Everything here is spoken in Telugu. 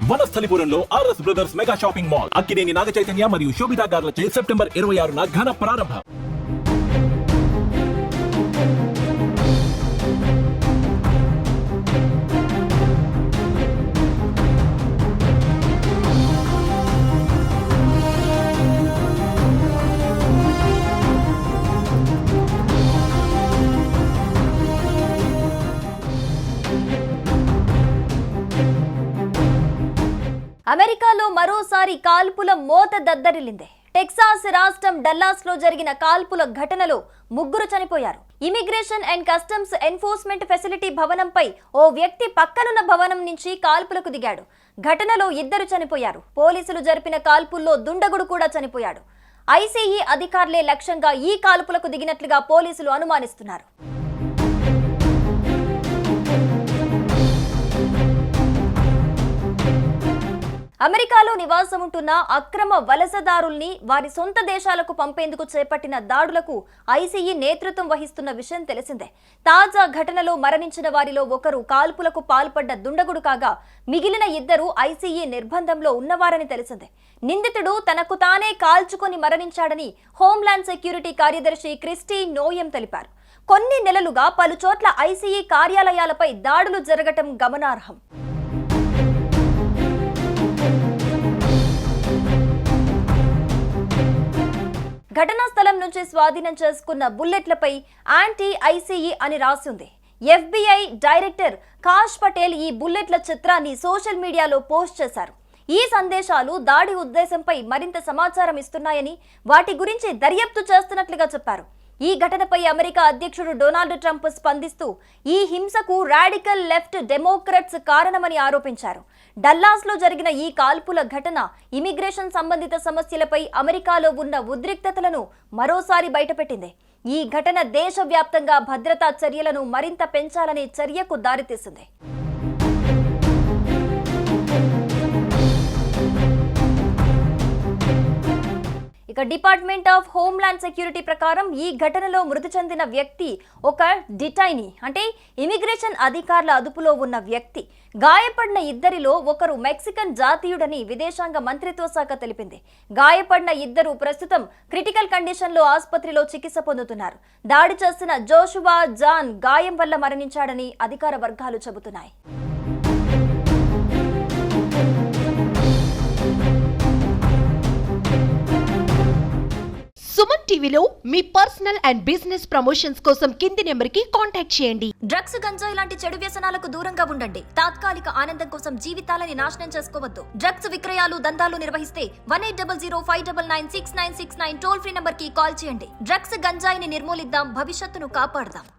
వనస్థలిపురంలో RS brothers mega shopping mall Akkineni Naga Chaitanya మరియు శోభితా గార్లచే సెప్టెంబర్ 26న ఘన ప్రారంభం. అమెరికాలో మరోసారి కాల్పుల మోత దద్దరిల్లింది. టెక్సాస్ రాష్ట్రం డల్లాస్లో జరిగిన కాల్పుల ఘటనలో 3 చనిపోయారు. Immigration and customs enforcement facility భవనంపై ఓ వ్యక్తి పక్కనున్న భవనం నుంచి కాల్పులకు దిగాడు. ఘటనలో 2 చనిపోయారు. పోలీసులు జరిపిన కాల్పుల్లో దుండగుడు కూడా చనిపోయాడు. ఐసీఈ అధికారులే లక్ష్యంగా ఈ కాల్పులకు దిగినట్లుగా పోలీసులు అనుమానిస్తున్నారు. అమెరికాలో నివాసం ఉంటున్న అక్రమ వలసదారుల్ని వారి సొంత దేశాలకు పంపేందుకు చేపట్టిన దాడులకు ఐసీఈ నేతృత్వం వహిస్తున్న విషయం తెలిసిందే. తాజా ఘటనలో మరణించిన వారిలో ఒకరు కాల్పులకు పాల్పడ్డ దుండగుడు కాగా మిగిలిన 2 ఐసీఈ నిర్బంధంలో ఉన్నవారని తెలిసిందే. నిందితుడు తనకు తానే కాల్చుకొని మరణించాడని హోంల్యాండ్ సెక్యూరిటీ కార్యదర్శి క్రిస్టీ నోయెం తెలిపారు. కొన్ని నెలలుగా పలు చోట్ల ఐసీఈ కార్యాలయాలపై దాడులు జరగటం గమనార్హం. ఘటనా స్థలం నుంచి స్వాధీనం చేసుకున్న బుల్లెట్లపై యాంటీ ఐసీఈ అని రాసింది. ఎఫ్బీఐ డైరెక్టర్ కాష్ పటేల్ ఈ బుల్లెట్ల చిత్రాన్ని సోషల్ మీడియాలో పోస్ట్ చేశారు. ఈ సందేశాలు దాడి ఉద్దేశంపై మరింత సమాచారం ఇస్తున్నాయని, వాటి గురించి దర్యాప్తు చేస్తున్నట్లుగా చెప్పారు. ఈ ఘటనపై అమెరికా అధ్యక్షుడు డొనాల్డ్ ట్రంప్ స్పందిస్తూ ఈ హింసకు రాడికల్ లెఫ్ట్ డెమోక్రాట్స్ కారణమని ఆరోపించారు. డల్లాస్లో జరిగిన ఈ కాల్పుల ఘటన ఇమిగ్రేషన్ సంబంధిత సమస్యలపై అమెరికాలో ఉన్న ఉద్రిక్తతలను మరోసారి బయటపెట్టింది. ఈ ఘటన దేశవ్యాప్తంగా భద్రతా చర్యలను మరింత పెంచాలనే చర్యకు దారితీసింది. ఇక డిపార్ట్మెంట్ ఆఫ్ హోంల్యాండ్ సెక్యూరిటీ ప్రకారం ఈ ఘటనలో మృతి చెందిన వ్యక్తి ఒక డిటైనీ, అంటే ఇమిగ్రేషన్ అధికారుల అదుపులో ఉన్న వ్యక్తి. గాయపడిన 2 ఒకరు మెక్సికన్ జాతీయుడని విదేశాంగ మంత్రిత్వ శాఖ తెలిపింది. గాయపడిన 2 ప్రస్తుతం క్రిటికల్ కండిషన్లో ఆసుపత్రిలో చికిత్స పొందుతున్నారు. దాడి చేసిన జోషువా జాన్ గాయం వల్ల మరణించాడని అధికార వర్గాలు చెబుతున్నాయి. సుమన్ టీవీలో మీ పర్సనల్ అండ్ బిజినెస్ ప్రమోషన్స్ కోసం కింది నెంబర్కి కాంటాక్ట్ చేయండి. డ్రగ్స్, గంజాయి లాంటి చెడు వ్యసనాలకు దూరంగా ఉండండి. తాత్కాలిక ఆనందం కోసం జీవితాలని నాశనం చేసుకోవద్దు. డ్రగ్స్ విక్రయాలు, దందాలు నిర్వహిస్తే 180059969969 టోల్ ఫ్రీ నంబర్ కి కాల్ చేయండి. డ్రగ్స్, గంజాయిని నిర్మూలిద్దాం, భవిష్యత్తును కాపాడదాం.